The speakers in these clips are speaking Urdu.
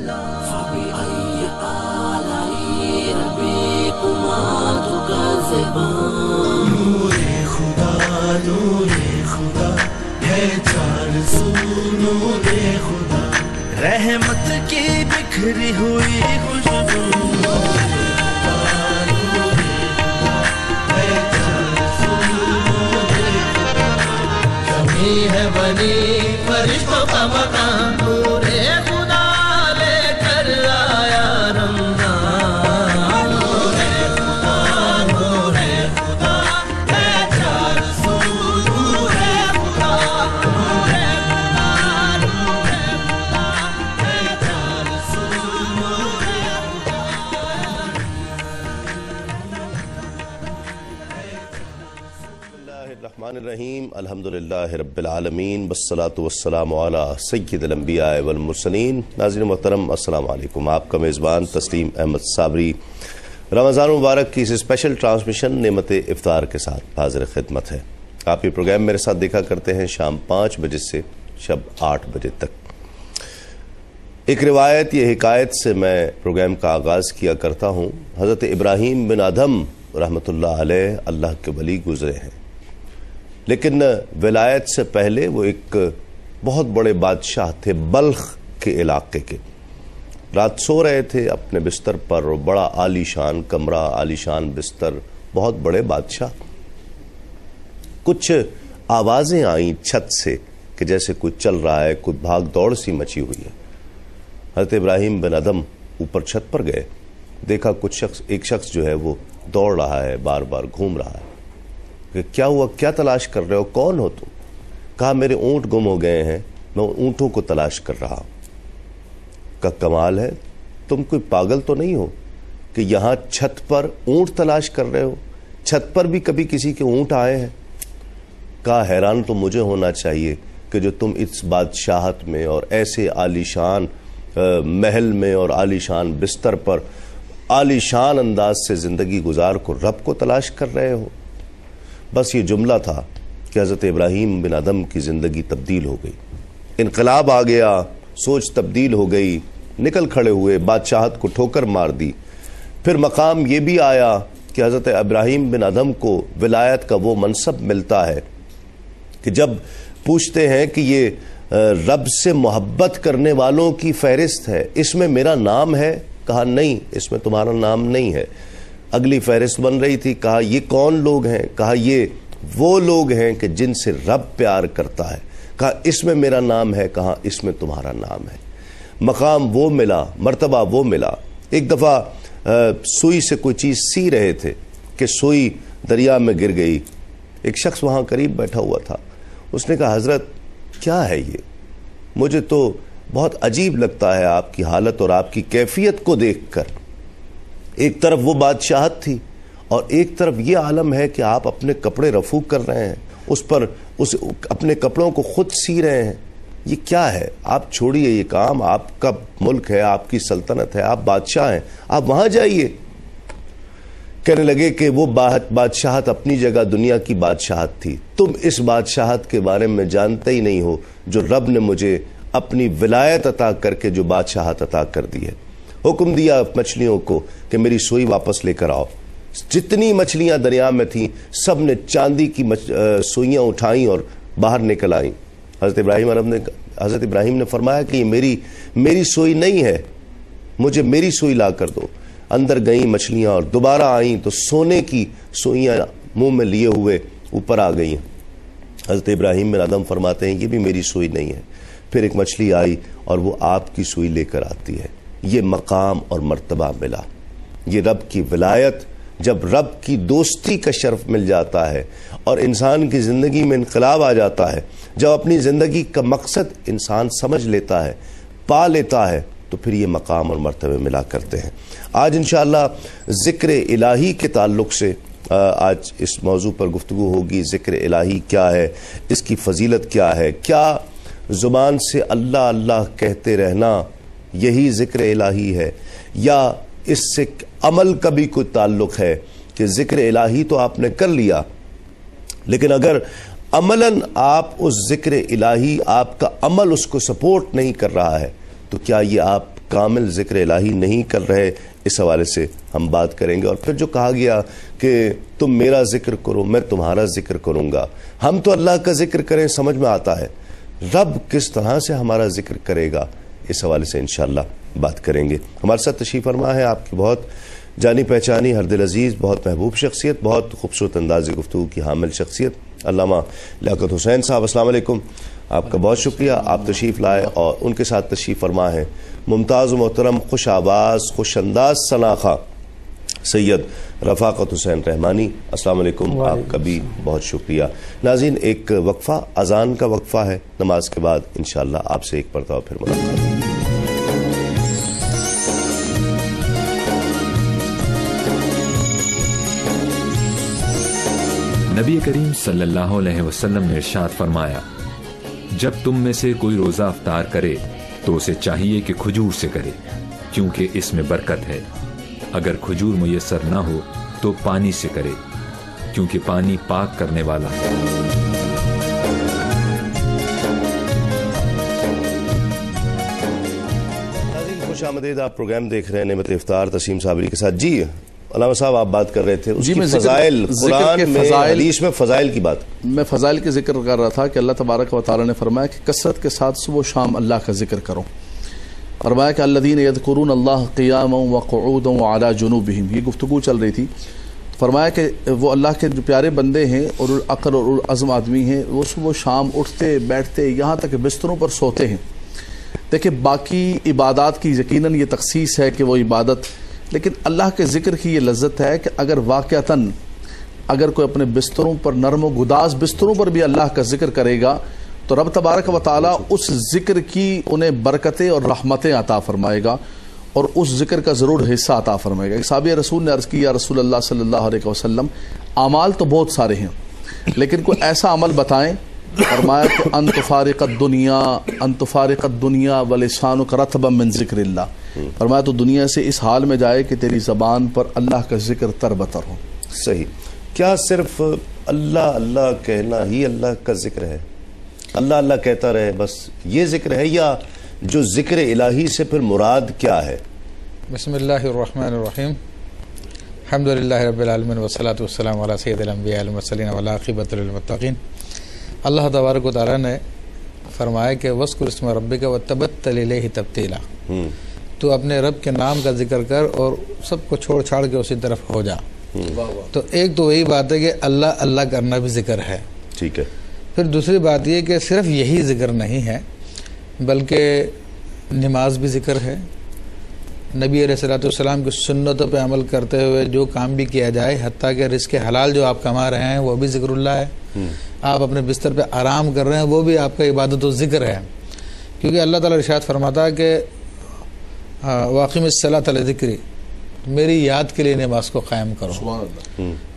فبأي آلاء ربكما تكذبان نور خدا ہے چار سو نور خدا رحمت کی بکھری ہوئی خوشبو ہے بنی فرشتوں کا مکان نور خدا لے کر آیا رمضان نور خدا ہے چار سو نور خدا ہے چار سو نور الرحمن الرحیم الحمدللہ رب العالمین والصلاة والسلام علی سید الانبیاء والمرسلین۔ ناظرین محترم السلام علیکم، آپ کا میزبان تسلیم احمد صابری رمضان مبارک کی اس اسپیشل ٹرانسمیشن نعمت افطار کے ساتھ حاضر خدمت ہے۔ آپ یہ پروگرام میرے ساتھ دیکھا کرتے ہیں شام 5 بجے سے شب 8 بجے تک۔ ایک روایت یہ حکایت سے میں پروگرام کا آغاز کیا کرتا ہوں۔ حضرت ابراہیم بن ادھم رحمۃ اللہ علیہ اللہ کے ولی گزرے ہیں، لیکن ولایت سے پہلے وہ ایک بہت بڑے بادشاہ تھے بلخ کے علاقے کے۔ رات سو رہے تھے اپنے بستر پر، اور بڑا عالی شان کمرہ، عالی شان بستر، بہت بڑے بادشاہ۔ کچھ آوازیں آئیں چھت سے کہ جیسے کوئی چل رہا ہے، کوئی بھاگ دوڑ سی مچی ہوئی ہے۔ حضرت ابراہیم بن ادھم اوپر چھت پر گئے، دیکھا ایک شخص جو ہے وہ دوڑ رہا ہے، بار بار گھوم رہا ہے۔ کہ کیا ہوا، کیا تلاش کر رہے ہو، کون ہو تم؟ کہا میرے اونٹ گم ہو گئے ہیں، میں اونٹوں کو تلاش کر رہا ہوں۔ کا کمال ہے، تم کوئی پاگل تو نہیں ہو کہ یہاں چھت پر اونٹ تلاش کر رہے ہو؟ چھت پر بھی کبھی کسی کے اونٹ آئے ہیں؟ کہا حیران تو مجھے ہونا چاہیے کہ جو تم اس بادشاہت میں اور ایسے عالی شان محل میں اور عالی شان بستر پر عالی شان انداز سے زندگی گزار کو رب کو تلاش کر رہے ہو۔ بس یہ جملہ تھا کہ حضرت ابراہیم بن ادھم کی زندگی تبدیل ہو گئی، انقلاب آ گیا، سوچ تبدیل ہو گئی، نکل کھڑے ہوئے، بادشاہت کو ٹھوکر مار دی۔ پھر مقام یہ بھی آیا کہ حضرت ابراہیم بن ادھم کو ولایت کا وہ منصب ملتا ہے کہ جب پوچھتے ہیں کہ یہ رب سے محبت کرنے والوں کی فہرست ہے، اس میں میرا نام ہے؟ کہا نہیں، اس میں تمہارا نام نہیں ہے۔ اگلی فہرست بن رہی تھی، کہا یہ کون لوگ ہیں؟ کہا یہ وہ لوگ ہیں کہ جن سے رب پیار کرتا ہے۔ کہا اس میں میرا نام ہے؟ کہا اس میں تمہارا نام ہے۔ مقام وہ ملا، مرتبہ وہ ملا۔ ایک دفعہ سوئی سے کوئی چیز سی رہے تھے کہ سوئی دریا میں گر گئی۔ ایک شخص وہاں قریب بیٹھا ہوا تھا، اس نے کہا حضرت کیا ہے یہ؟ مجھے تو بہت عجیب لگتا ہے آپ کی حالت اور آپ کی کیفیت کو دیکھ کر۔ ایک طرف وہ بادشاہت تھی اور ایک طرف یہ عالم ہے کہ آپ اپنے کپڑے رفو کر رہے ہیں، اپنے کپڑوں کو خود سی رہے ہیں۔ یہ کیا ہے؟ آپ چھوڑیے یہ کام، آپ کا ملک ہے، آپ کی سلطنت ہے، آپ بادشاہ ہیں، آپ وہاں جائیے۔ کہنے لگے کہ وہ بادشاہت اپنی جگہ دنیا کی بادشاہت تھی، تم اس بادشاہت کے بارے میں جانتے ہی نہیں ہو جو رب نے مجھے اپنی ولایت عطا کر کے جو بادشاہت عطا کر دی ہے۔ حکم دیا مچھلیوں کو کہ میری سوئی واپس لے کر آؤ۔ جتنی مچھلیاں دریا میں تھیں سب نے چاندی کی سوئیاں اٹھائیں اور باہر نکل آئیں۔ حضرت ابراہیم نے فرمایا کہ یہ میری سوئی نہیں ہے، مجھے میری سوئی لا کر دو۔ اندر گئیں مچھلیاں اور دوبارہ آئیں تو سونے کی سوئیاں منہ میں لیے ہوئے اوپر آ گئیں۔ حضرت ابراہیم بن ادھم فرماتے ہیں یہ بھی میری سوئی نہیں ہے۔ پھر ایک مچھلی آئی اور وہ آپ کی سوئی لے کر آتی ہے۔ یہ مقام اور مرتبہ ملا، یہ رب کی ولایت۔ جب رب کی دوستی کا شرف مل جاتا ہے اور انسان کی زندگی میں انقلاب آ جاتا ہے، جب اپنی زندگی کا مقصد انسان سمجھ لیتا ہے، پا لیتا ہے، تو پھر یہ مقام اور مرتبے ملا کرتے ہیں۔ آج انشاءاللہ ذکر الہی کے تعلق سے آج اس موضوع پر گفتگو ہوگی۔ ذکر الہی کیا ہے، اس کی فضیلت کیا ہے، کیا زبان سے اللہ اللہ کہتے رہنا یہی ذکر الہی ہے، یا اس سے عمل کا بھی کوئی تعلق ہے کہ ذکر الہی تو آپ نے کر لیا، لیکن اگر عملاً آپ اس ذکر الہی، آپ کا عمل اس کو سپورٹ نہیں کر رہا ہے، تو کیا یہ آپ کامل ذکر الہی نہیں کر رہے، اس حوالے سے ہم بات کریں گے. اور پھر جو کہا گیا کہ تم میرا ذکر کرو میں تمہارا ذکر کروں گا، ہم تو اللہ کا ذکر کریں سمجھ میں آتا ہے، رب کس طرح سے ہمارا ذکر کرے گا، اس حوالے سے انشاءاللہ بات کریں گے. ہمارے ساتھ تشریف فرما ہے آپ کی بہت جانی پہچانی، ہر دل عزیز، بہت محبوب شخصیت، بہت خوبصورت انداز گفتگو کی حامل شخصیت علامہ لیاقت حسین صاحب. السلام علیکم، آپ کا بہت شکریہ، آپ تشریف لائے. اور ان کے ساتھ تشریف فرما ہے ممتاز و محترم، خوش آواز، خوش انداز ثناخواں سید رفاقت حسین رحمانی. السلام علیکم، آپ کا بھی بہت شکریہ. ناظرین، ایک وقفہ، اذان کا وقفہ ہے، نماز کے بعد انشاءاللہ آپ سے ایک مرتبہ پھر ملاقات. نبی کریم صلی اللہ علیہ وسلم نے ارشاد فرمایا، جب تم میں سے کوئی روزہ افطار کرے تو اسے چاہیے کہ کھجور سے کرے، کیونکہ اس میں برکت ہے. اگر کھجور میسر نہ ہو تو پانی سے کرے، کیونکہ پانی پاک کرنے والا ہے. خوش آمدید، آپ پروگرام دیکھ رہے ہیں نعمت افطار تسیم صابری کے ساتھ. جی علامہ صاحب، آپ بات کر رہے تھے اس کی فضائل، قرآن میں حدیث میں فضائل کی بات. میں فضائل کے ذکر کر رہا تھا کہ اللہ تبارک و تعالی نے فرمایا کہ کثرت کے ساتھ صبح و شام اللہ کا ذکر کرو. فرمایا کہ الذین یذکرون اللہ قیاما وقعودا وعلی جنوبہم، یہ گفتگو چل رہی تھی. فرمایا کہ وہ اللہ کے جو پیارے بندے ہیں اور العقل اور العزم آدمی ہیں، وہ صبح و شام اٹھتے بیٹھتے یہاں تک کہ بستروں پر سوتے ہیں. دیکھیں، باقی عبادات کی یقیناً یہ تخصیص ہے کہ وہ عبادت، لیکن اللہ کے ذکر کی یہ لذت ہے کہ اگر واقعتاً اگر کوئی اپنے بستروں پر، نرم و گداز بستروں پر بھی اللہ کا ذکر کرے گا تو رب تبارک و تعالی اس ذکر کی انہیں برکتیں اور رحمتیں عطا فرمائے گا اور اس ذکر کا ضرور حصہ عطا فرمائے گا. ایک صحابی رسول نے عرض کی، یا رسول اللہ صلی اللہ علیہ وسلم، اعمال تو بہت سارے ہیں لیکن کوئی ایسا عمل بتائیں. فرمایا کہ ان تفارق الدنیا ولسانک رطبا من ذکر اللہ. فرمایا تو دنیا سے اس حال میں جائے کہ تیری زبان پر اللہ کا ذکر تر بتر ہو. صحیح. کیا صرف اللہ اللہ کہنا ہی اللہ کا ذکر ہے؟ اللہ اللہ کہتا رہے بس یہ ذکر ہے، یا جو ذکر الہی سے پھر مراد کیا ہے؟ بسم اللہ الرحمن الرحیم، الحمدللہ رب العالمین والصلاة والسلام علی سید الانبیاء والمرسلین والعاقبۃ للمتقین. اللہ تبارک و تعالیٰ نے فرمایا کہ وَاذْكُرِ اسْمَ رَبِّكَ وَتَبَتَّلْ إِلَيْهِ تَبْتِيلًا، تو اپنے رب کے نام کا ذکر کر اور سب کو چھوڑ چھاڑ کے اسی طرف ہو جا. تو ایک تو وہی بات ہے کہ اللہ اللہ کرنا بھی ذکر ہے. ٹھیک ہے. پھر دوسری بات یہ کہ صرف یہی ذکر نہیں ہے بلکہ نماز بھی ذکر ہے. نبی علیہ الصلوۃ والسلام کی سنتوں پہ عمل کرتے ہوئے جو کام بھی کیا جائے، حتیٰ کہ رزق حلال جو آپ کما رہے ہیں وہ بھی ذکر اللہ ہے. آپ اپنے بستر پہ آرام کر رہے ہیں وہ بھی آپ کا عبادت و ذکر ہے، کیونکہ اللہ تعالیٰ ارشاد فرماتا ہے کہ واقم الصلاۃ لذکری، میری یاد کے لیے نماز کو قائم کرو.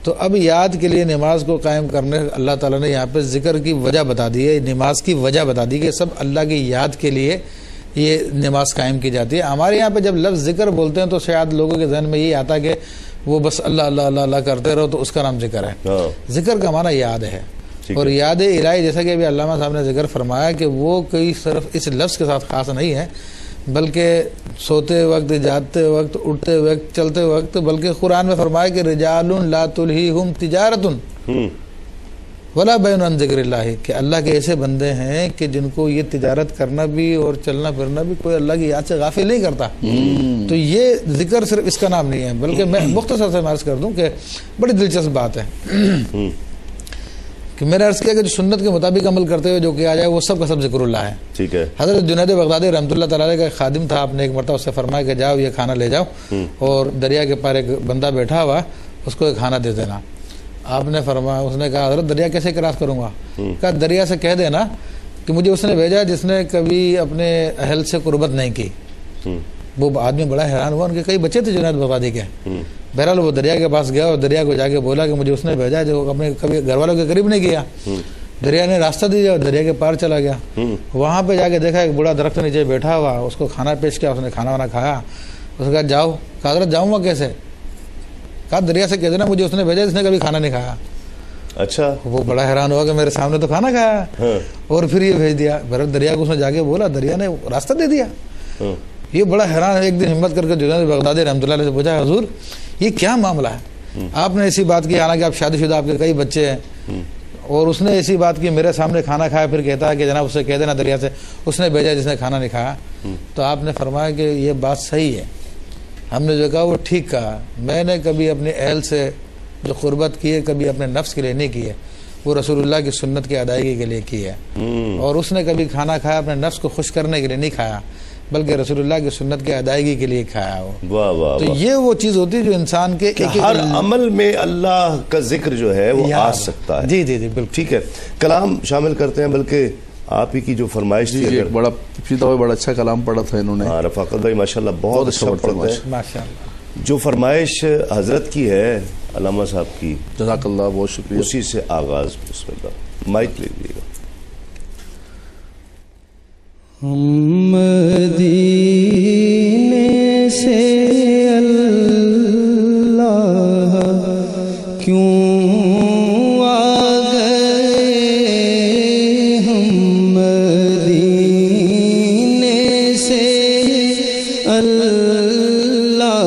تو اب یاد کے لیے نماز کو قائم کرنے اللہ تعالیٰ نے یہاں پہ ذکر کی وجہ بتا دی ہے، نماز کی وجہ بتا دی کہ سب اللہ کی یاد کے لیے یہ نماز قائم کی جاتی ہے. ہمارے یہاں پہ جب لفظ ذکر بولتے ہیں تو شاید لوگوں کے ذہن میں یہی آتا کہ وہ بس اللہ اللہ اللہ اللہ کرتے رہو تو اس کا نام ذکر ہے. ذکر کا معنی یاد ہے، اور یاد الہی جیسا کہ ابھی علامہ صاحب نے ذکر فرمایا کہ وہ کوئی صرف اس لفظ کے ساتھ خاص نہیں ہے، بلکہ سوتے وقت، جاگتے وقت، اٹھتے وقت، چلتے وقت، بلکہ قرآن میں فرمایا کہ رجال لا تلہیہم تجارت ولا بیع عن ذکر اللہ، کہ اللہ کے ایسے بندے ہیں کہ جن کو یہ تجارت کرنا بھی اور چلنا پھرنا بھی کوئی اللہ کی یاد سے غافل نہیں کرتا. تو یہ ذکر صرف اس کا نام نہیں ہے، بلکہ میں مختصر سے عرض کر دوں کہ بڑی دلچسپ بات ہے کہ میں نے عرض کیا کہ جو سنت کے مطابق عمل کرتے ہوئے جو کیا جائے وہ سب کا سب ذکر اللہ ہے. ٹھیک ہے. حضرت جنید بغدادی رحمۃ اللہ تعالی کا ایک خادم تھا، آپ نے ایک مرتبہ اس سے فرمایا کہ جاؤ یہ کھانا لے جاؤ اور دریا کے پار ایک بندہ بیٹھا ہوا اس کو ایک کھانا دے دینا. آپ نے فرمایا، اس نے کہا حضرت دریا کیسے کراس کروں گا؟ کہا دریا سے کہہ دینا کہ مجھے اس نے بھیجا جس نے کبھی اپنے اہل سے قربت نہیں کی. وہ آدمی بڑا حیران ہوا، ان کے کئی بچے تھے جنید بغدادی کے. بہرحال وہ دریا کے پاس گیا اور دریا کو جا کے بولا کہ مجھے اس نے بھیجا جو اپنے کبھی گھر والوں کے قریب نہیں کیا. دریا نے راستہ دیا اور دریا کے پار چلا گیا. وہاں پہ جا کے دیکھا ایک بوڑھا درخت نیچے بیٹھا ہوا، اس کو کھانا پیش کیا، اس نے کھانا وانا کھایا. اس نے کہا جاؤ. کہا حضرت جاؤں گا کیسے؟ کہا دریا سے کہہ دینا مجھے اس نے بھیجا جس نے کبھی کھانا نہیں کھایا. اچھا. وہ بڑا حیران ہوا کہ میرے سامنے تو کھانا کھایا اور پھر یہ بھیج دیا. دریا کو اس نے جا کے بولا، دریا نے راستہ دے دیا. یہ بڑا حیران. ایک دن ہمت کر کے جنید بغدادی رحمۃ اللہ علیہ سے پوچھا حضور یہ کیا معاملہ ہے؟ آپ نے ایسی بات کی، حالانکہ آپ شادی شدہ، آپ کے کئی بچے ہیں، اور اس نے ایسی بات کی میرے سامنے کھانا کھایا، پھر کہتا ہے کہ جناب اسے کہہ دینا دریا سے اس نے بھیجا جس نے کھانا نہیں کھایا. تو آپ نے فرمایا کہ یہ بات صحیح ہے. ہم نے جو کہا وہ ٹھیک کہا. میں نے کبھی اپنے اہل سے جو قربت کی ہے کبھی اپنے نفس کے لیے نہیں کی ہے، وہ رسول اللہ کی سنت کی ادائیگی کے لیے کی ہے. اور اس نے کبھی کھانا کھایا اپنے نفس کو خوش کرنے کے لیے نہیں کھایا، بلکہ رسول اللہ کی سنت کی ادائیگی کے لیے کھایا ہو. واہ واہ. تو یہ وہ چیز ہوتی ہے جو انسان کے ہر عمل میں اللہ کا ذکر جو ہے وہ آ سکتا ہے. جی جی جی بالکل ٹھیک ہے، کلام شامل کرتے ہیں. بلکہ آپ ہی کی جو فرمائش تھی، ایک بڑا پیدا ہوئے بڑا اچھا کلام پڑھا تھا انہوں نے. رفاقت بھائی ماشاءاللہ بہت اچھا پڑھتے ہیں. ماشاء اللہ. جو فرمائش حضرت کی ہے علامہ صاحب کی، جزاک اللہ، بہت شکریہ. اسی سے آغاز. بسم اللہ، مائک لے لیجیے گا. ہم مدینے سے اللہ کیوں آ گئے، ہم مدینے سے اللہ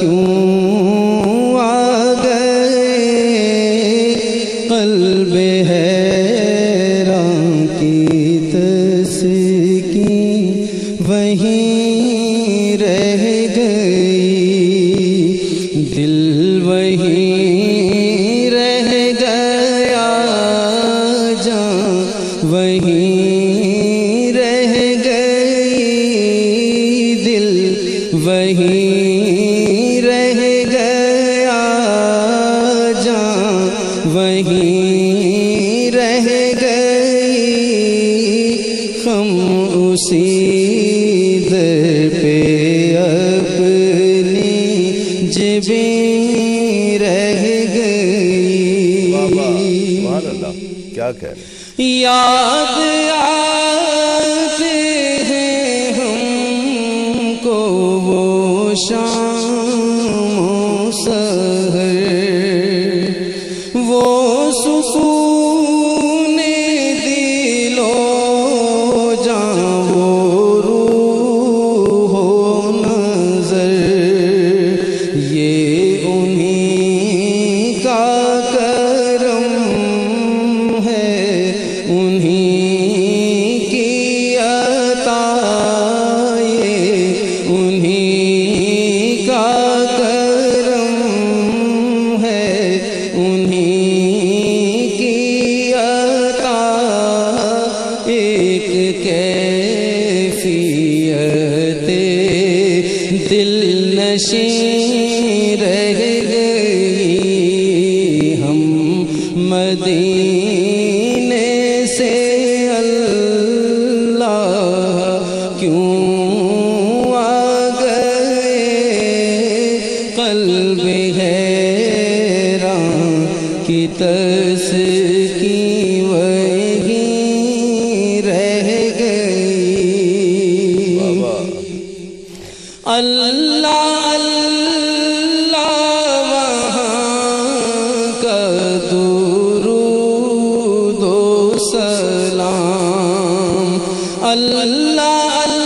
کیوں آ گئے، قلب حیران کی وہیں رہ گئی، دل وہیں رہ گیا، جان وہیں رہ گئی، دل وہیں رہ گیا، جان وہیں رہ گئی، ہم اسی کیا کہہ رہے ہیں؟ یاد آتے ہیں ہم کو وہ شام و سحر، وہ سکون دل و جان، وہ روح و نظر، یہ انہی کا نشین رہ گئی، ہم مدینے سے اللہ کیوں آ گئے، قلب حیران کی تسکین وہیں رہ گئی. اللہ اللہ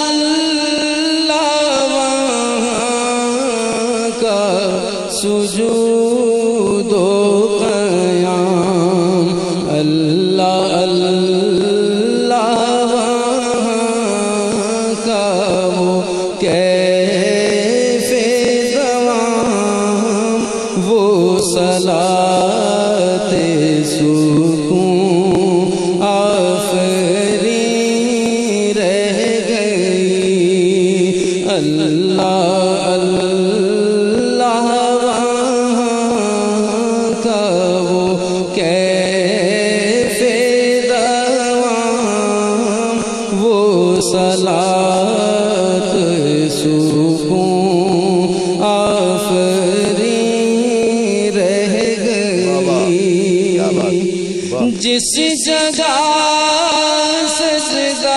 اللہ وہاں کا سجود و قیام، اللہ اللہ وہاں کا وہ کیف دوام، وہ صلاۃ سکون آفرین اللہ اللہ وہاں کا وہ کیف دوام، وہ صلاۃ سکون آفرین رہ گئی. جس جگہ سجدہ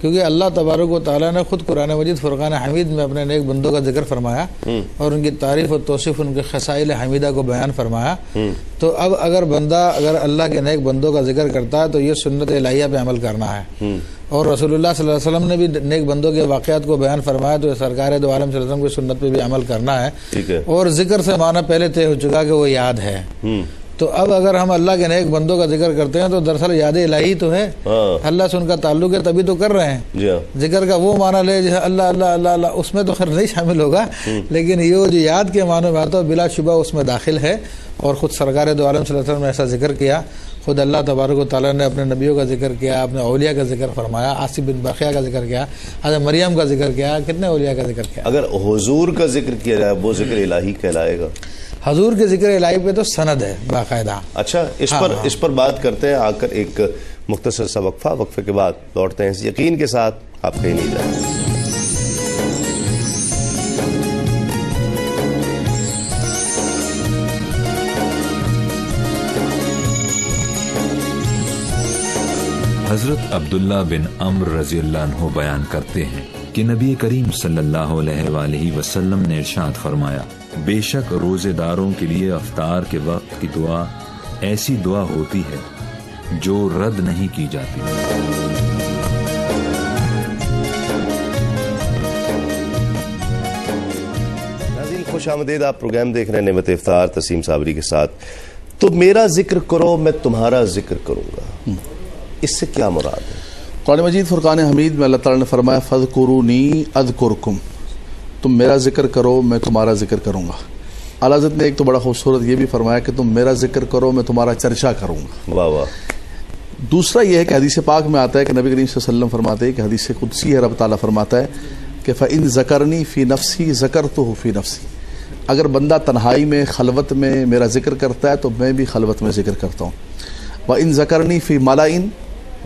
کیونکہ اللہ تبارک و تعالیٰ نے خود قرآن مجید فرقان حمید میں اپنے نیک بندوں کا ذکر فرمایا اور ان کی تعریف و توصیف، ان کے خصائل حمیدہ کو بیان فرمایا. تو اب اگر بندہ اللہ کے نیک بندوں کا ذکر کرتا ہے تو یہ سنت الہیہ پہ عمل کرنا ہے. اور رسول اللہ صلی اللہ علیہ وسلم نے بھی نیک بندوں کے واقعات کو بیان فرمایا، تو سرکار دو عالم صلی اللہ علیہ وسلم کی سنت پہ بھی عمل کرنا ہے. اور ذکر سے معنی پہلے طے ہو چکا کہ وہ یاد ہے. تو اب اگر ہم اللہ کے نیک بندوں کا ذکر کرتے ہیں تو دراصل یاد الہی تو ہے، اللہ سے ان کا تعلق ہے، تبھی تو کر رہے ہیں. ذکر کا وہ معنی لے جیسے اللہ اللہ اللہ اللہ، اس میں تو خیر نہیں شامل ہوگا، لیکن یہ جو یاد کے معنی میں آتا ہے بلا شبہ اس میں داخل ہے. اور خود سرکار دو عالم صلی اللہ علیہ وسلم نے ایسا ذکر کیا. خود اللہ تبارک و تعالیٰ نے اپنے نبیوں کا ذکر کیا، اپنے اولیاء کا ذکر فرمایا، عاصم بن برقیہ کا ذکر کیا، حضرت مریم کا ذکر کیا، کتنے اولیاء کا ذکر کیا. اگر حضور کا ذکر کیا جائے وہ ذکر الہی کہلائے گا؟ حضور کے ذکر الہی پہ تو سند ہے باقاعدہ. اچھا، اس پر بات کرتے ہیں. آ کر ایک مختصر سا وقفے کے بعد لوٹتے ہیں اس یقین کے ساتھ آپ کہیں نہیں جائیں. حضرت عبداللہ بن عمرو رضی اللہ عنہ بیان کرتے ہیں کہ نبی کریم صلی اللہ علیہ وآلہ وسلم نے ارشاد فرمایا، بے شک روزے داروں کے لیے افطار کے وقت کی دعا ایسی دعا ہوتی ہے جو رد نہیں کی جاتی. ناظرین خوش آمدید، آپ پروگرام دیکھ رہے ہیں نعمت افطار تسلیم صابری کے ساتھ. تو میرا ذکر کرو میں تمہارا ذکر کروں گا، اس سے کیا مراد ہے؟ قرآن مجید فرقان حمید میں اللہ تعالیٰ نے فرمایا فَاذْكُرُونِي أَذْكُرْكُمْ، تم میرا ذکر کرو میں تمہارا ذکر کروں گا. اعلیٰ حضرت نے ایک تو بڑا خوبصورت یہ بھی فرمایا کہ تم میرا ذکر کرو میں تمہارا چرچا کروں گا. واہ واہ. دوسرا یہ ہے کہ حدیث پاک میں آتا ہے کہ نبی کریم صلی اللہ علیہ وسلم فرماتے ہیں کہ حدیث قدسی ہے، رب تعالیٰ فرماتا ہے کہ فَإِن ذَكَرْنِي فِي نَفْسِي ذَكَرْتُهُ فِي نَفْسِي، اگر بندہ تنہائی میں خلوت میں میرا ذکر کرتا ہے تو میں بھی خلوت میں ذکر کرتا ہوں. وَإِن ذَكَرْنِي فِي مَلَئٍ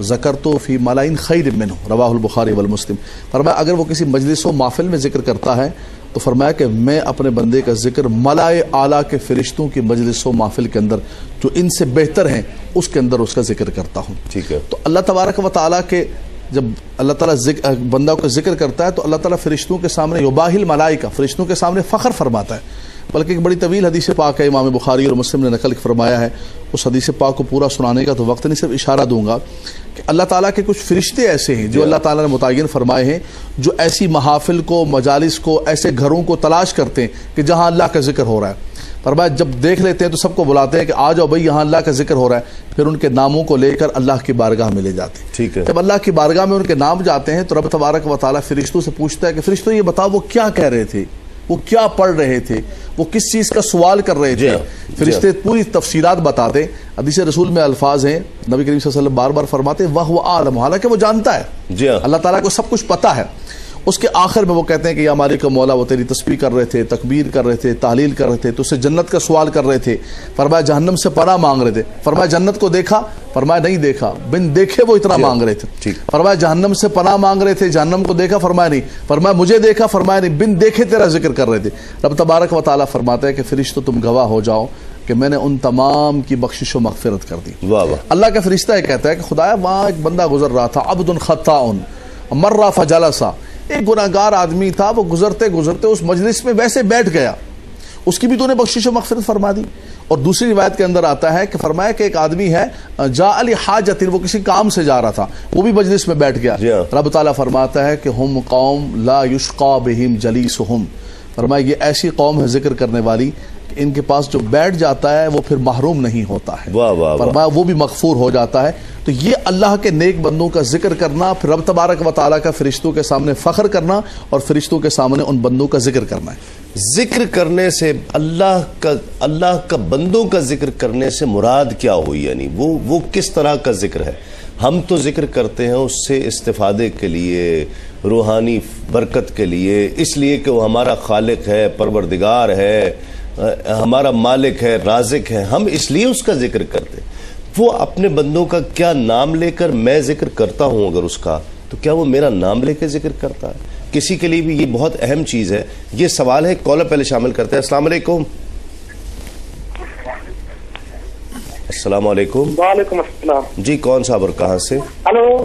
ذکرتو فی ملائن خیر منہ، رواہ البخاری والمسلم. فرمایا اگر وہ کسی مجلس و محفل میں ذکر کرتا ہے تو فرمایا کہ میں اپنے بندے کا ذکر ملائے اعلیٰ کے فرشتوں کی مجلس و محفل کے اندر جو ان سے بہتر ہیں اس کے اندر اس کا ذکر کرتا ہوں. ٹھیک ہے. تو اللہ تبارک و تعالیٰ کے جب اللہ تعالیٰ بندہ کو ذکر کرتا ہے تو اللہ تعالیٰ فرشتوں کے سامنے یباہی الملائکہ، فرشتوں کے سامنے فخر فرماتا ہے. بلکہ ایک بڑی طویل حدیث پاک ہے، امام بخاری اور مسلم نے نقل فرمایا ہے. اس حدیث پاک کو پورا سنانے کا تو وقت نہیں، صرف اشارہ دوں گا کہ اللہ تعالیٰ کے کچھ فرشتے ایسے ہیں جو اللہ تعالیٰ نے متعین فرمائے ہیں، جو ایسی محافل کو، مجالس کو، ایسے گھروں کو تلاش کرتے ہیں کہ جہاں اللہ کا ذکر ہو رہا ہے. فرمایا جب دیکھ لیتے ہیں تو سب کو بلاتے ہیں کہ آ جاؤ بھائی یہاں اللہ کا ذکر ہو رہا ہے، پھر ان کے ناموں کو لے کر اللہ کی بارگاہ میں لے جاتے ہیں. ٹھیک ہے. جب اللہ کی بارگاہ میں ان کے نام جاتے ہیں تو رب تبارک و تعالیٰ فرشتوں سے پوچھتا ہے کہ فرشتوں یہ بتاؤ وہ کیا کہہ رہے تھے، وہ کیا پڑھ رہے تھے، وہ کس چیز کا سوال کر رہے تھے. فرشتے پوری تفصیلات بتاتے. حدیث رسول میں الفاظ ہیں، نبی کریم صلی اللہ علیہ وسلم بار بار فرماتے وَهُوَ أَعْلَمُ، حالانکہ وہ جانتا ہے، اللہ تعالیٰ کو سب کچھ پتہ ہے. اس کے آخر میں وہ کہتے ہیں کہ یا مالک مولا، وہ تیری تسبیح کر رہے تھے، تکبیر کر رہے تھے، تحلیل کر رہے تھے، تو اس سے جنت کا سوال کر رہے تھے. فرمایا جہنم سے پناہ مانگ رہے تھے. فرمایا جنت کو دیکھا؟ فرمایا نہیں دیکھا. بن دیکھے وہ اتنا مانگ رہے تھے. فرمایا جہنم سے پناہ مانگ رہے تھے، جہنم کو دیکھا؟ فرمایا نہیں. فرمایا مجھے دیکھا؟ فرمایا نہیں. بن دیکھے تیرا ذکر کر رہے تھے. رب تبارک و تعالیٰ فرماتا ہے کہ فرشتوں تم گواہ ہو جاؤ کہ میں نے ان تمام کی بخشش و مغفرت کر دی. اللہ کا فرشتہ یہ کہتا ہے کہ خدایا وہاں ایک بندہ گزر رہا تھا، عبد خطاء مر فجلسا، ایک گناہگار آدمی تھا، وہ گزرتے گزرتے اس مجلس میں ویسے بیٹھ گیا، اس کی بھی تو نے بخشش و مغفرت فرما دی. اور دوسری روایت کے اندر آتا ہے کہ فرمایا کہ ایک آدمی ہے جاء لحاجۃ، وہ کسی کام سے جا رہا تھا، وہ بھی مجلس میں بیٹھ گیا. رب تعالیٰ فرماتا ہے کہ ہم قوم لا یشقى بہم جلیسہم، فرمایا یہ ایسی قوم ہے ذکر کرنے والی کہ ان کے پاس جو بیٹھ جاتا ہے وہ پھر محروم نہیں ہوتا ہے. فرمایا وہ بھی مغفور ہو جاتا ہے. تو یہ اللہ کے نیک بندوں کا ذکر کرنا، پھر رب تبارک و تعالیٰ کا فرشتوں کے سامنے فخر کرنا اور فرشتوں کے سامنے ان بندوں کا ذکر کرنا ہے. ذکر کرنے سے اللہ کا بندوں کا ذکر کرنے سے مراد کیا ہوئی؟ یعنی وہ کس طرح کا ذکر ہے؟ ہم تو ذکر کرتے ہیں اس سے استفادے کے لیے، روحانی برکت کے لیے، اس لیے کہ وہ ہمارا خالق ہے، پروردگار ہے، ہمارا مالک ہے، رازق ہے، ہم اس لیے اس کا ذکر کرتے ہیں. وہ اپنے بندوں کا کیا نام لے کر میں ذکر کرتا ہوں اگر اس کا، تو کیا وہ میرا نام لے کے ذکر کرتا ہے؟ کسی کے لیے بھی یہ بہت اہم چیز ہے. یہ سوال ہے، کالر پہلے شامل کرتے ہیں. السلام علیکم. السلام علیکم. وعلیکم السلام. جی کون صاحب اور کہاں سے؟ ہلو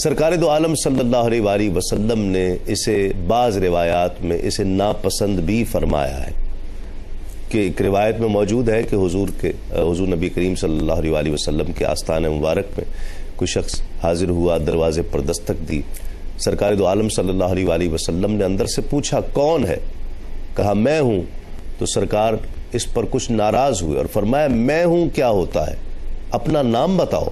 سرکار دو عالم صلی اللہ علیہ وآلہ وسلم نے اسے بعض روایات میں اسے ناپسند بھی فرمایا ہے کہ ایک روایت میں موجود ہے کہ حضور نبی کریم صلی اللہ علیہ وآلہ وسلم کے آستان مبارک میں کوئی شخص حاضر ہوا، دروازے پر دستک دی، سرکار دو عالم صلی اللہ علیہ وآلہ وسلم نے اندر سے پوچھا کون ہے؟ کہا میں ہوں۔ تو سرکار اس پر کچھ ناراض ہوئے اور فرمایا میں ہوں کیا ہوتا ہے، اپنا نام بتاؤ۔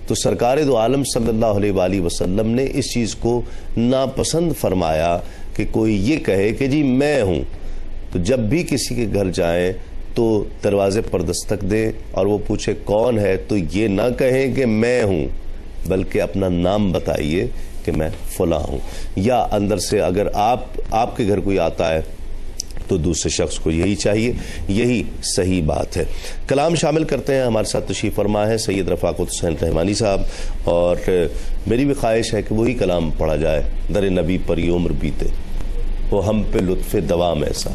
تو سرکار دو عالم صلی اللہ علیہ وآلہ وسلم نے اس چیز کو ناپسند فرمایا کہ کوئی یہ کہے کہ جی میں ہوں۔ تو جب بھی کسی کے گھر جائیں تو دروازے پر دستک دیں اور وہ پوچھے کون ہے تو یہ نہ کہیں کہ میں ہوں، بلکہ اپنا نام بتائیے کہ میں فلاں ہوں۔ یا اندر سے اگر آپ کے گھر کوئی آتا ہے تو دوسرے شخص کو یہی چاہیے، یہی صحیح بات ہے۔ کلام شامل کرتے ہیں، ہمارے ساتھ تشریف فرما ہے سید رفاقت حسین رحمانی صاحب، اور میری بھی خواہش ہے کہ وہی کلام پڑھا جائے، در نبی پر یہ عمر بیتے وہ ہم پہ لطف دوام ایسا۔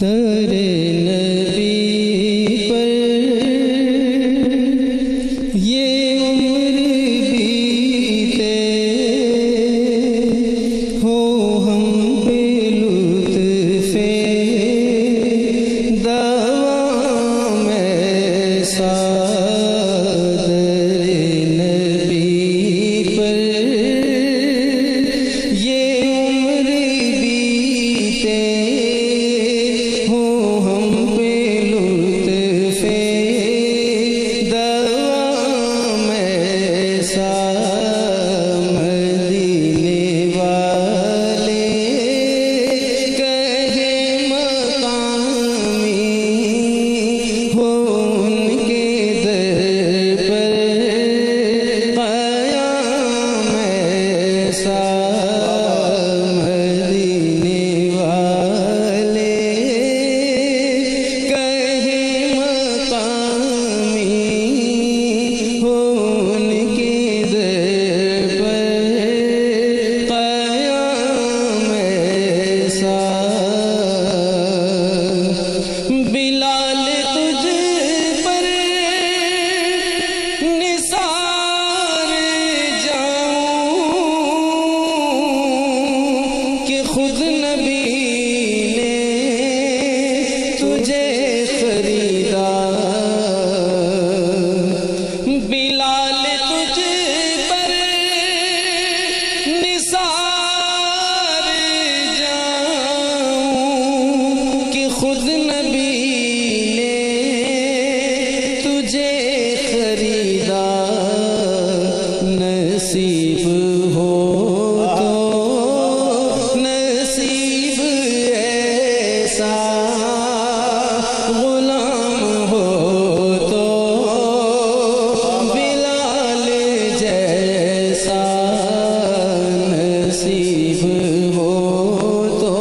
در نبی پر یہ عمر بیتے ہو ہم پہ لطف دوام ایسا، در نبی پر یہ عمر بیتے ہو ہم پہ لطف دوام ایسا، مدینے والے کہے مقامی ہو ان کے در پر قیام ایسا، مدینے والے کہے مقامی ہو ان کے در پر قیام ایسا، بلال تجھ پر نثار جاؤں کہ خود نبی نے تجھے خریدا، بلال تجھ پر نثار جاؤں کہ خود نبی نے تجھے خریدا، نصیب ہو تو نصیب ایسا، غلام ہو تو بلال جیسا، نصیب ہو تو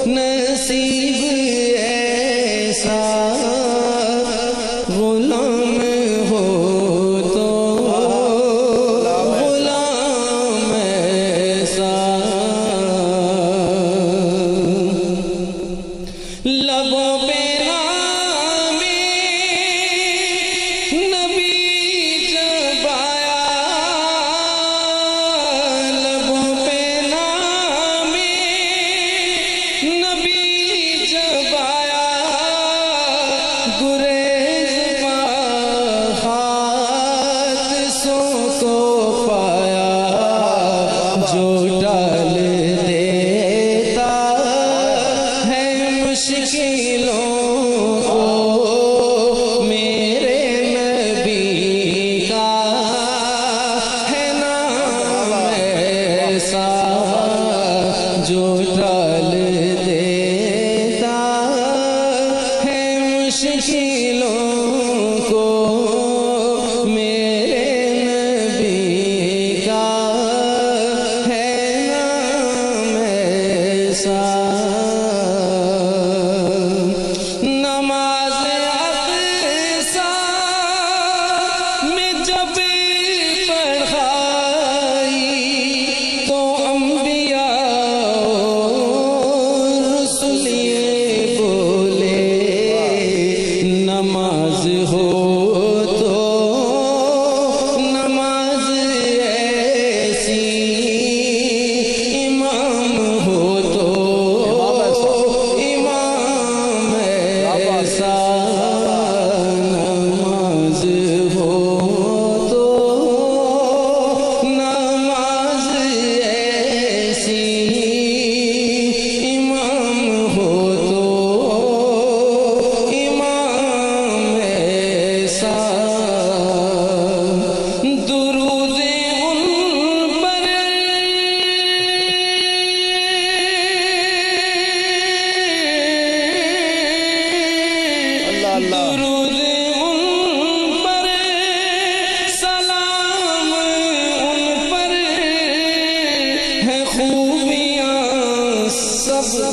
نصیب ایسا، غلام ہو تو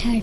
3rd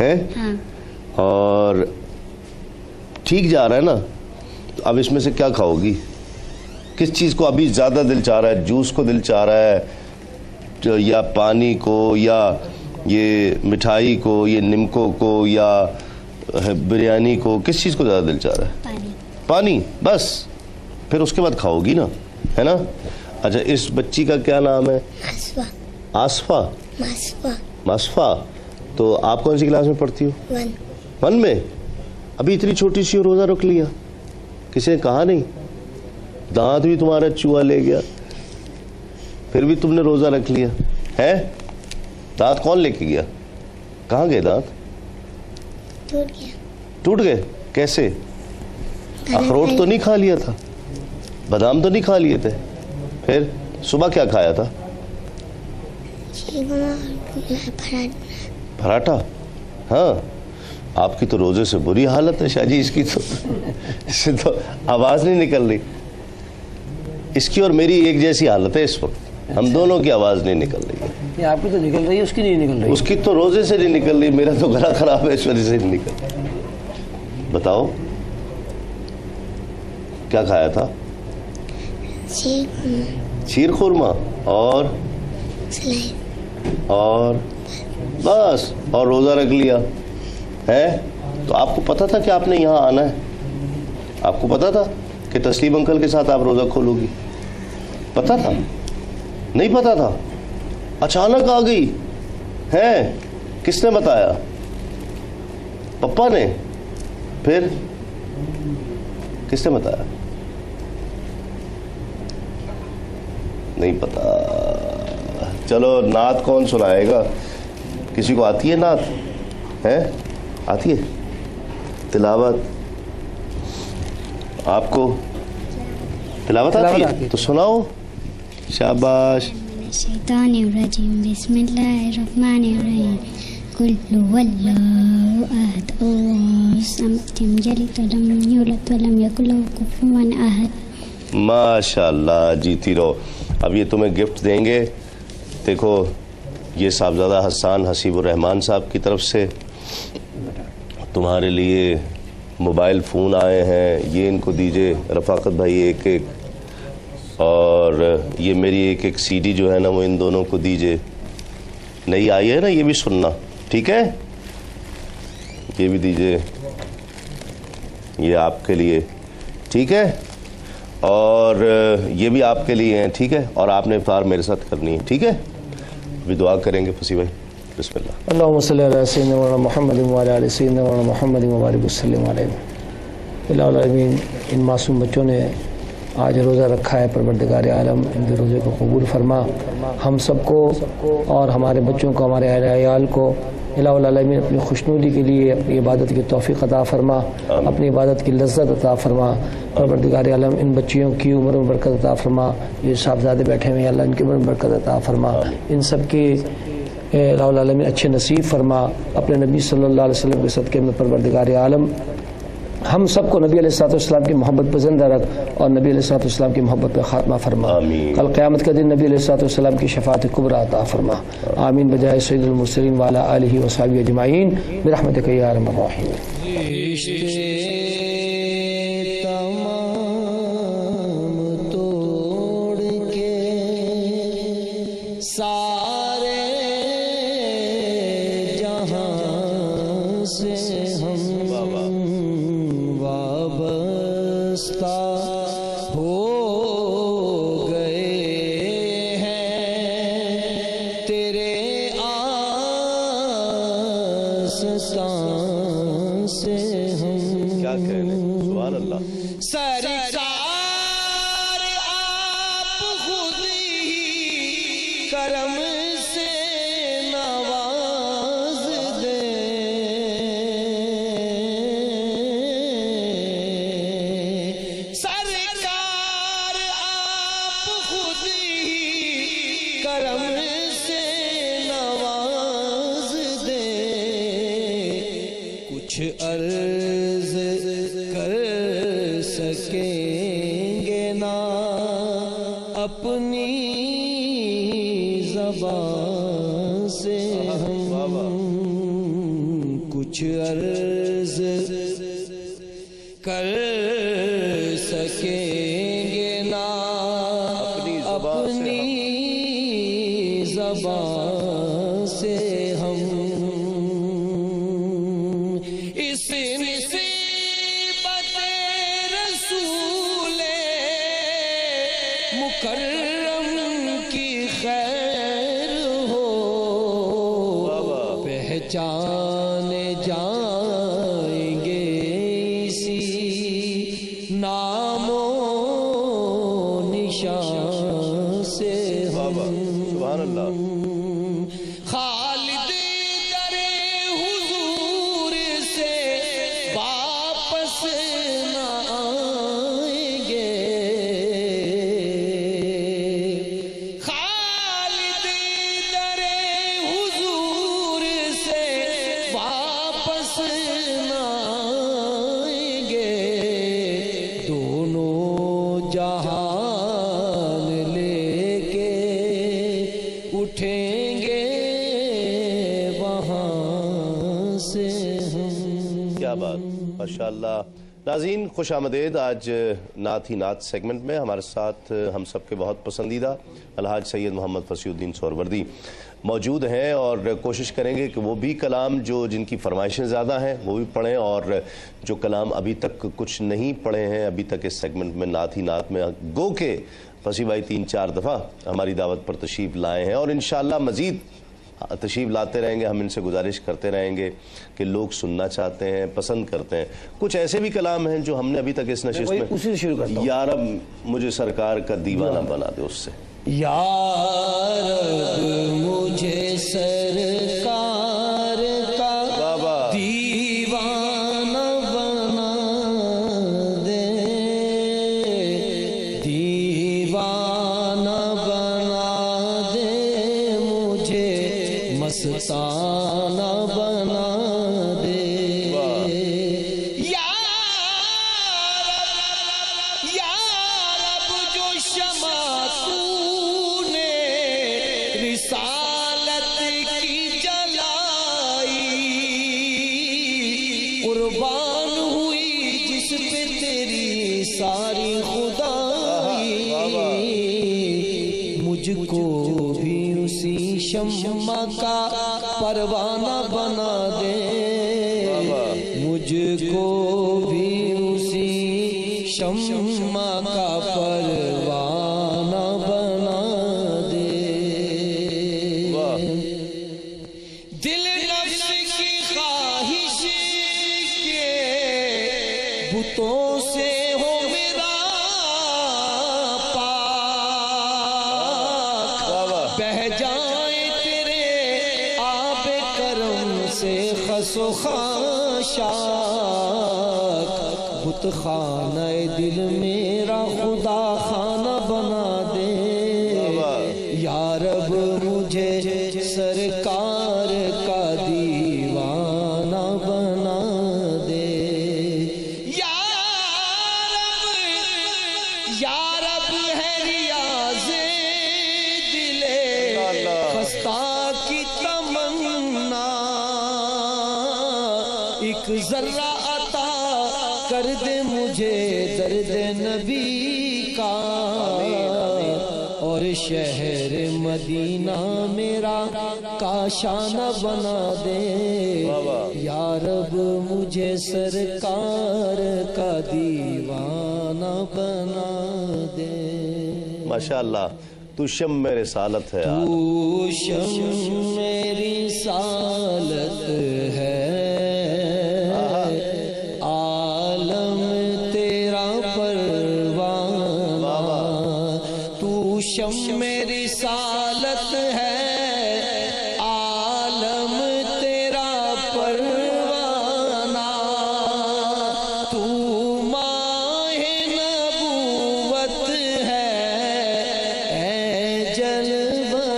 ہے؟ ہاں. اور ٹھیک جا رہا ہے نا؟ تو اب اس میں سے کیا کھاؤ گی؟ کس چیز کو ابھی زیادہ دل چاہ رہا ہے؟ جوس کو دل چاہ رہا ہے یا پانی کو یا یہ مٹھائی کو, یہ نمکوں کو یا بریانی کو؟ کس چیز کو زیادہ دل چاہ رہا ہے؟ پانی. پانی بس. پھر اس کے بعد کھاؤ گی نا, ہے نا؟ اچھا, اس بچی کا کیا نام ہے؟ مصفا. آصفہ. مصفا. مصفا. تو آپ کون سی کلاس میں پڑھتی ہو؟ 1 میں. ابھی اتنی چھوٹی سی روزہ رکھ لیا, کسی نے کہا نہیں؟ دانت بھی تمہارا چوہا لے گیا, پھر بھی تم نے روزہ رکھ لیا ہے؟ دانت کون لے کے گیا؟ کہاں گئے دانت؟ ٹوٹ گیا. ٹوٹ گئے کیسے؟ اخروٹ تو نہیں کھا لیا تھا, بادام تو نہیں کھا لیے تھے, پھر صبح کیا کھایا تھا؟ پراٹھا. ہاں, آپ کی تو روزے سے بری حالت ہے شاہ جی, اس کی تو اس سے تو آواز نہیں نکل رہی. اس کی اور میری ایک جیسی حالت ہے اس وقت, ہم دونوں کی آواز نہیں نکل رہی ہے. آپ کی تو نکل رہی ہے, اس کی نہیں نکل رہی. اس کی تو روزے سے نہیں نکل رہی, میرا تو گلا خراب ہے اس وجہ سے نہیں نکل رہی. بتاؤ کیا کھایا تھا؟ شیر خورما اور بس, اور روزہ رکھ لیا ہے. تو آپ کو پتا تھا کہ آپ نے یہاں آنا ہے؟ آپ کو پتا تھا کہ تسلیم انکل کے ساتھ آپ روزہ کھولو گی؟ پتا تھا؟ نہیں پتا تھا, اچانک آ گئی ہے. کس نے بتایا؟ پپا نے. پھر کس نے بتایا؟ نہیں پتا. چلو, نعت کون سنائے گا؟ کسی کو آتی ہے نعت؟ ہے, آتی ہے تلاوت؟ آپ کو تلاوت آتی ہے تو سناؤ. شاباش. الشیطان الرجیم. بسم اللہ الرحمن الرحیم. قل هو اللہ احد اللہ الصمد لم یلد ولم یولد ولم یکن له کفوا احد. ماشاء اللہ, جیتی رہو. اب یہ تمہیں گفٹ دیں گے. دیکھو, یہ صاحبزادہ حسان حسیب الرحمان صاحب کی طرف سے تمہارے لیے موبائل فون آئے ہیں, یہ ان کو دیجئے. رفاقت بھائی ایک ایک, اور یہ میری ایک ایک سی ڈی جو ہے نا وہ ان دونوں کو دیجئے. نئی آئی ہے نا, یہ بھی سننا, ٹھیک ہے؟ یہ بھی دیجئے, یہ آپ کے لیے, ٹھیک ہے؟ اور یہ بھی آپ کے لیے ہیں, ٹھیک ہے؟ اور آپ نے افطار میرے ساتھ کرنی ہے, ٹھیک ہے؟ ابھی دعا کریں گے فصیح بھائی. بسم اللہ. اللہم صلی علی سیدنا محمد وعلی آل سیدنا محمد وبارک وسلم علیہ. الہ العالمین, ان معصوم بچوں نے آج روزہ رکھا ہے, پروردگار عالم ان کے روزے کو قبول فرما. ہم سب کو اور ہمارے بچوں کو, ہمارے اہل عیال کو الہ العالمین اپنی خوشنودی کے لیے اپنی عبادت کی توفیق عطا فرما, اپنی عبادت کی لذت عطا فرما. پروردگار عالم ان بچیوں کی عمر میں برکت عطا فرما. یہ صاحبزادے بیٹھے ہوئے ہیں, اللہ ان کی عمر میں برکت عطا فرما. ان سب کی الہ العالمین اچھے نصیب فرما. اپنے نبی صلی اللہ علیہ وسلم کے صدقے میں پروردگار عالم ہم سب کو نبی علیہ الصلوۃ والسلام کی محبت پسند رکھ اور نبی علیہ الصلوۃ والسلام کی محبت پہ خاتمہ فرما. کل قیامت کے دن نبی علیہ الصلوۃ والسلام کی شفاعت کبریٰ عطا فرما. آمین بجائے سید المرسلین وعلی آلہ وصحبہ اجمعین برحمتک یا ارحم الراحمین. کچھ عرض کر سکیں گے نا اپنی زبان سے ہم اس نصیبت رسول مکرم کی خیر ہو پہچان جائیں گے اسی نام و نشان سے ہم سبحان اللہ خالد در حضور سے واپس نہ آئیں گے خالد در حضور سے واپس نہ آئیں گے دونوں جہان لے کے اٹھیں گے وہاں سے ہم. کیا بات ماشاءاللہ. ناظرین خوش آمدید. آج نعت ہی نعت سیگمنٹ میں ہمارے ساتھ ہم سب کے بہت پسندیدہ الحاج سید محمد فصیح الدین سہروردی موجود ہیں اور کوشش کریں گے کہ وہ بھی کلام جو جن کی فرمائشیں زیادہ ہیں وہ بھی پڑھیں اور جو کلام ابھی تک کچھ نہیں پڑھے ہیں ابھی تک اس سیگمنٹ میں نعت ہی نعت میں گو کے فصیح بھائی 3-4 دفعہ ہماری دعوت پر تشریف لائے ہیں اور انشاءاللہ مزید تشریف لاتے رہیں گے. ہم ان سے گزارش کرتے رہیں گے کہ لوگ سننا چاہتے ہیں پسند کرتے ہیں. کچھ ایسے بھی کلام ہیں جو ہم نے ابھی تک اس نشست میں اسی سے شروع کرتا ہوں. یا رب مجھے سرکار کا دیوانہ بنا دے. اس سے یا رب مجھے سرکار کا دیوانہ بنا دے دیوانہ بنا دے مجھے مستانہ بنا دے یا رب جو شمع تو نے رسالت کی جلائی قربان ہوئی جس پہ تیری ساری خدائی مجھ کو بھی اسی شمع کا پروانہ بنا دے مجھ کو بھی اسی شمع کا پروانہ بنا دے دل نفس کی خواہش کے بتوں سے ہو میرا پاک بہہ جائیں تیرے آب کرم سے خس و خاشاک بت خانہ دل میرا خدا خانہ بنا دے یا رب مجھے سرکار کا دیوانہ بنا دے یا رب ہے ریاض دل خستہ کی تمنا ایک ذرہ عطا کر دے مجھے درد نبی کا اور شہر مدینہ میرا کاشانہ بنا دے یا رب مجھے سرکار کا دیوانہ بنا دے. ماشاءاللہ. تو شم رسالت ہے تو شم میری رسالت ہے عالم تیرا پروانہ تو شم میری رسالت ہے عالم تیرا پروانہ تو ماہ نبوت ہے اے جلوہ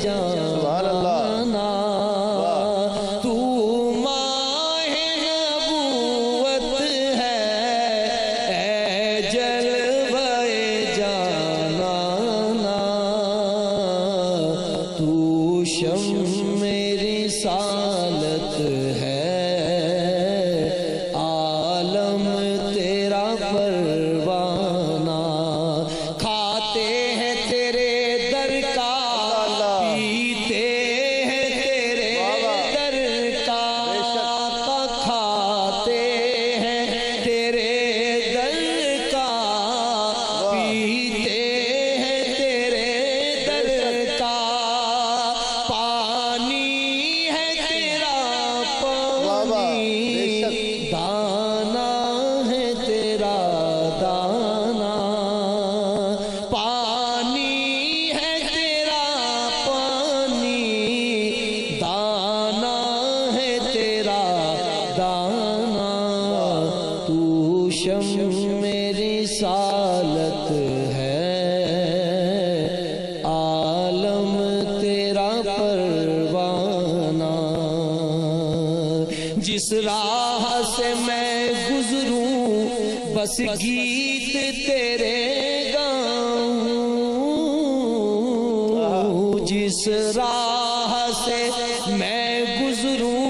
جانا تو ماہ نبوت ہے اے جلوہ جانا تو شم میری رسالت ہے راہ سے میں گزروں بس گیت تیرے گاؤں، جس راہ سے میں گزروں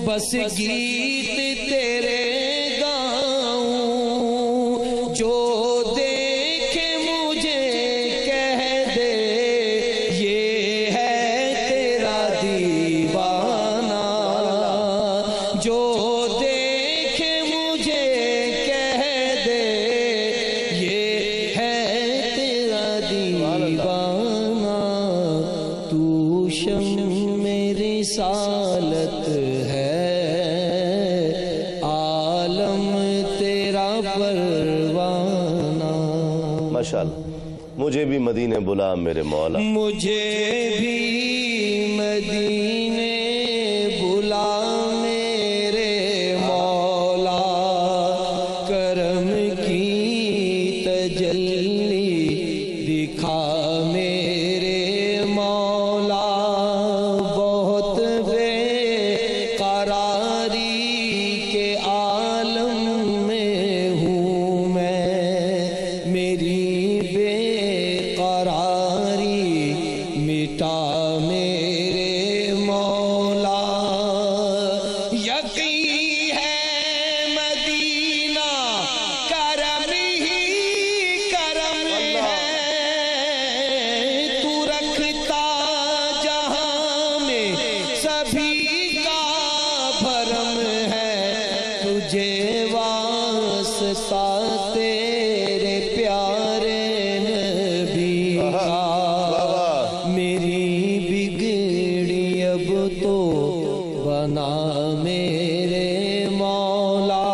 بس گیت تیرے گاؤں، جو دیکھے مجھے کہہ دے یہ ہے تیرا دیوانہ، جو دیکھے مجھے کہہ دے یہ ہے تیرا دیوانہ، تو شمع رسالت ہے عالم تیرا پروانہ۔ ماشاءاللہ، مجھے بھی مدینے بلا میرے مولا، مجھے بھی مدینے بلا میرے مولا، کرم کی تجلی دکھا میرے مولا، بہت بے قراری کے عالم میں ہوں میں، میری بے قراری مٹا میرے مولا، یقین ہے مدینہ کرم ہی کرم ہے، تو رکھتا جہاں میں سبھی کا بھرم ہے، تجھے واسطہ تیرے پیارے نبی کا، میری بگڑی اب تو بنا میرے مولا،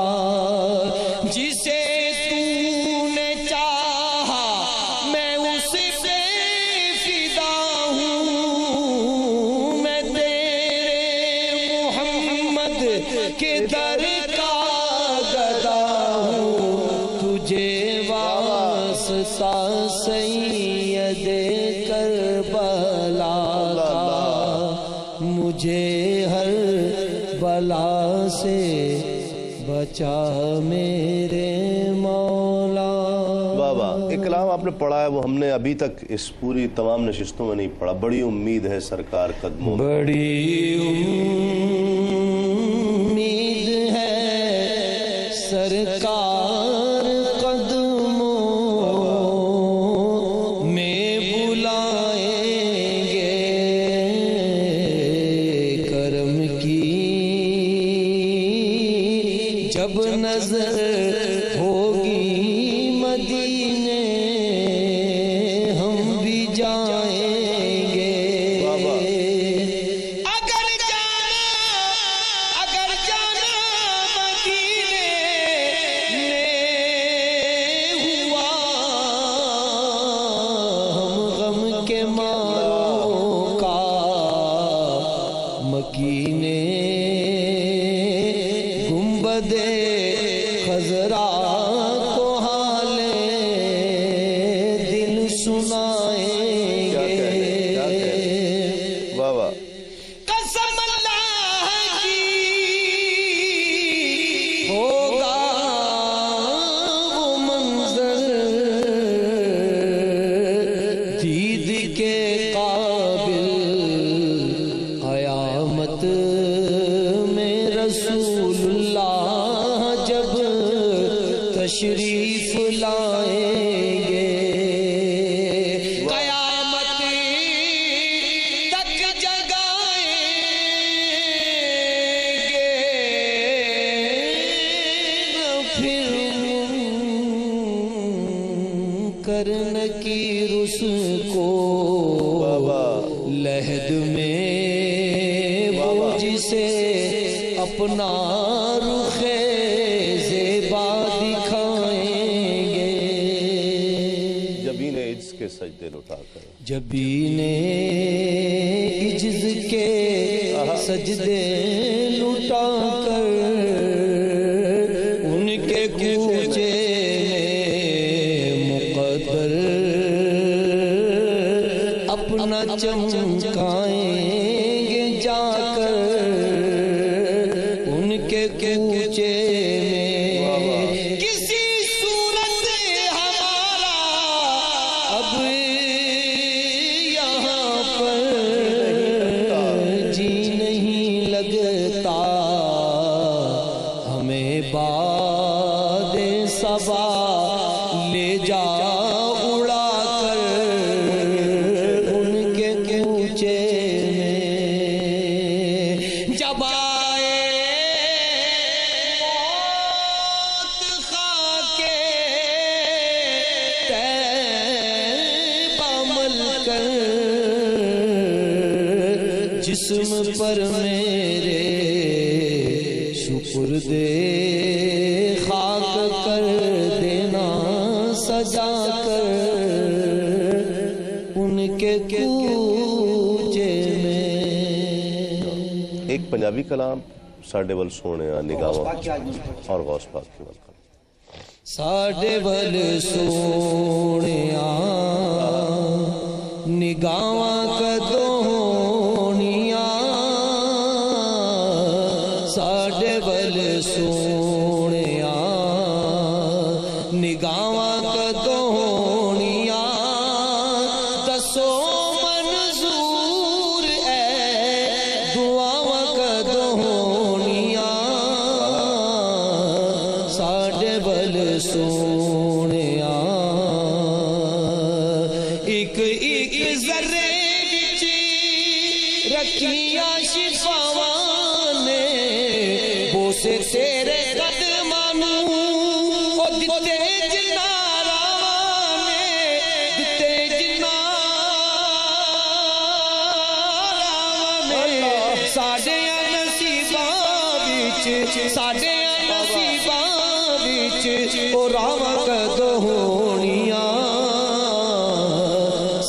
جسے تو نے چاہا میں اس پہ فدا ہوں، میں تیرے محمد کے در کا گدا ہوں، تجھے واسطہ سید کربلا کا، مجھے ہر بلا سے بچا میرے مولا۔ بابا ایک کلام آپ نے پڑھا ہے وہ ہم نے ابھی تک اس پوری تمام نشستوں میں نہیں پڑھا، بڑی امید ہے سرکار قدموں میں، بڑی امید ہے سرکار قدموں میں بلائیں گے، کرم کی جب نظر ہوگی مدینے ہم بھی جائیں گے، اگر جانا مدینے میں ہوا، ہم غم کے ماروں کا مکینے گنبد خضرا کو حال دل سنائیں گے، بابا قسم اللہ کی ہوگا وہ منظر دید کے قابل، قیامت میں رسول اللہ جب تشریف لائیں گے، قیامت تک جگائیں گے، پھر کرن کی رس کو لہد میں وہ جسے اپنا رخ زیبا دکھائیں گے، جبین عجز کے سجدے لٹا کر، جبین عجز کے سجدے لٹا کر، ان کے کوچے مقدر اپنا چمکائیں گے جا کر، ان کے جسم پر میرے شکر دے خاک کر دینا سجا کر ان کے کوچے میں. ایک پنجابی کلام ساڈے ول سونے نگاہوں اور غوث پاک کی ول ساڈے ول سونے نگاہاں کدوں ہونیاں ساڈے ول سونے نگاہاں کدوں ہونیاں دسو منظور اے دعاواں کدوں ہونیاں ساڈے ول سونے ایک ایک ذرے وچ رکھیاں شفاواں نے بوسے تیرے قدماں نوں او دتے جناراں نے دتے جناراں نے ساڈے نصیباں وچ ساڈے نصیباں وچ او راواں کدوں ہونیاں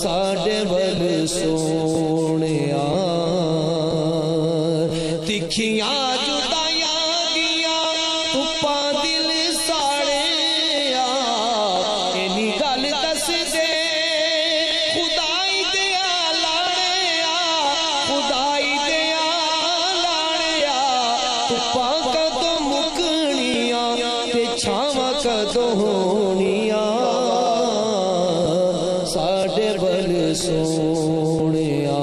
ساڈے ول سونیا تکھیاں جدائیاں دیاں دھپاں دل ساڑیا اینی گل دس دے خدائی دیا لاڑیا خدائی دیا لاڑیا دھپاں کدوں مکنیاں تے چھاواں کدوں ہونیاں ساڈے ول سونیا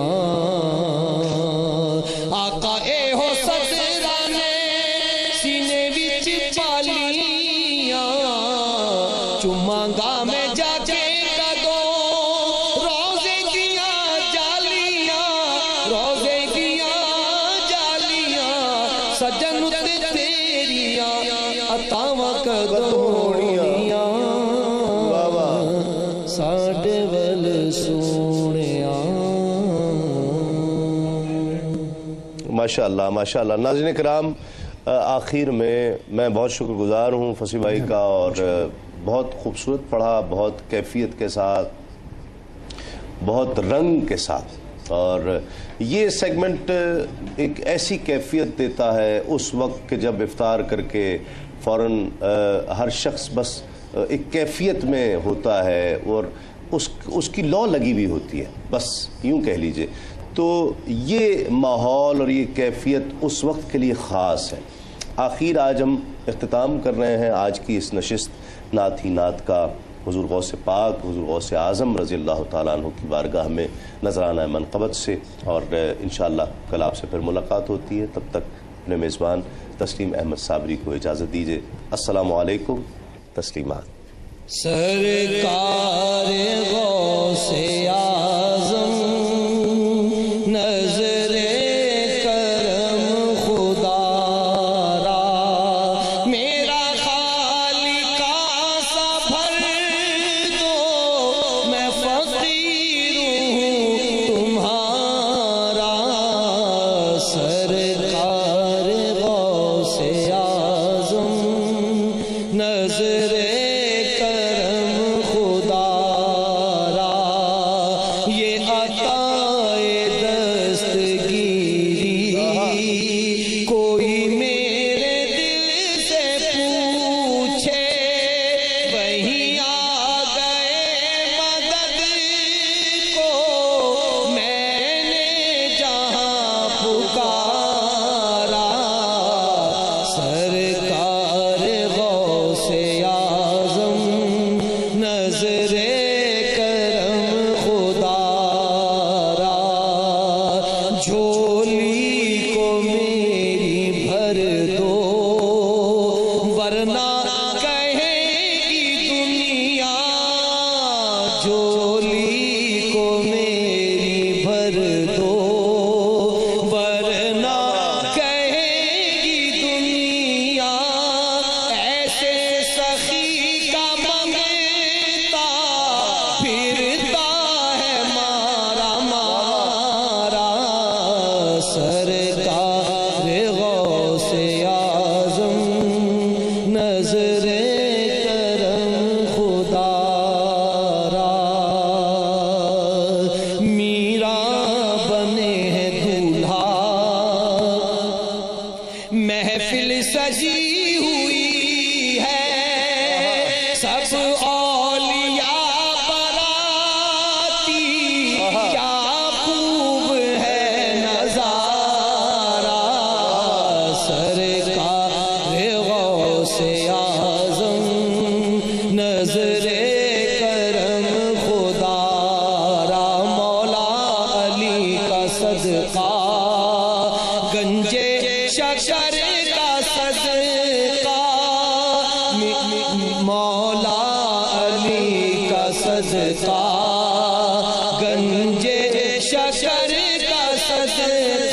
آقا اے ہو صدرانے سینے وچ پالیاں چوماں گا میں جا کے کدوں روزے دیاں جالیاں روزے دیاں جالیاں سجن تے تیریاں عطاواں کدوں ہونیاں ساڈے ول سونیا. ماشاء اللہ ماشاء اللہ. ناظرین کرام آخر میں بہت شکر گزار ہوں فصیح بھائی کا اور بہت خوبصورت پڑھا بہت کیفیت کے ساتھ بہت رنگ کے ساتھ اور یہ سیگمنٹ ایک ایسی کیفیت دیتا ہے اس وقت کہ جب افطار کر کے فوراً ہر شخص بس ایک کیفیت میں ہوتا ہے اور اس کی لو لگی ہوئی ہوتی ہے بس یوں کہہ لیجئے. تو یہ ماحول اور یہ کیفیت اس وقت کے لیے خاص ہے. آخر آج ہم اختتام کر رہے ہیں آج کی اس نشست نعت ہی نعت کا حضور غوث پاک حضور غوث اعظم رضی اللہ تعالیٰ عنہ کی بارگاہ میں نذرانہ منقبت سے اور انشاءاللہ کل آپ سے پھر ملاقات ہوتی ہے. تب تک اپنے میزبان تسلیم احمد صابری کو اجازت دیجیے. السلام علیکم. تسلیمات. سرکار غوث اعظم نظر کرم خدا را میرا خالق سا بھر دو میں فقیر ہوں تمہارا. سرکار غوث اعظم نظر کرم خدا را صدقہ گنجے شکر کا صدقہ مولا علی کا صدقہ گنجے شکر کا صدقہ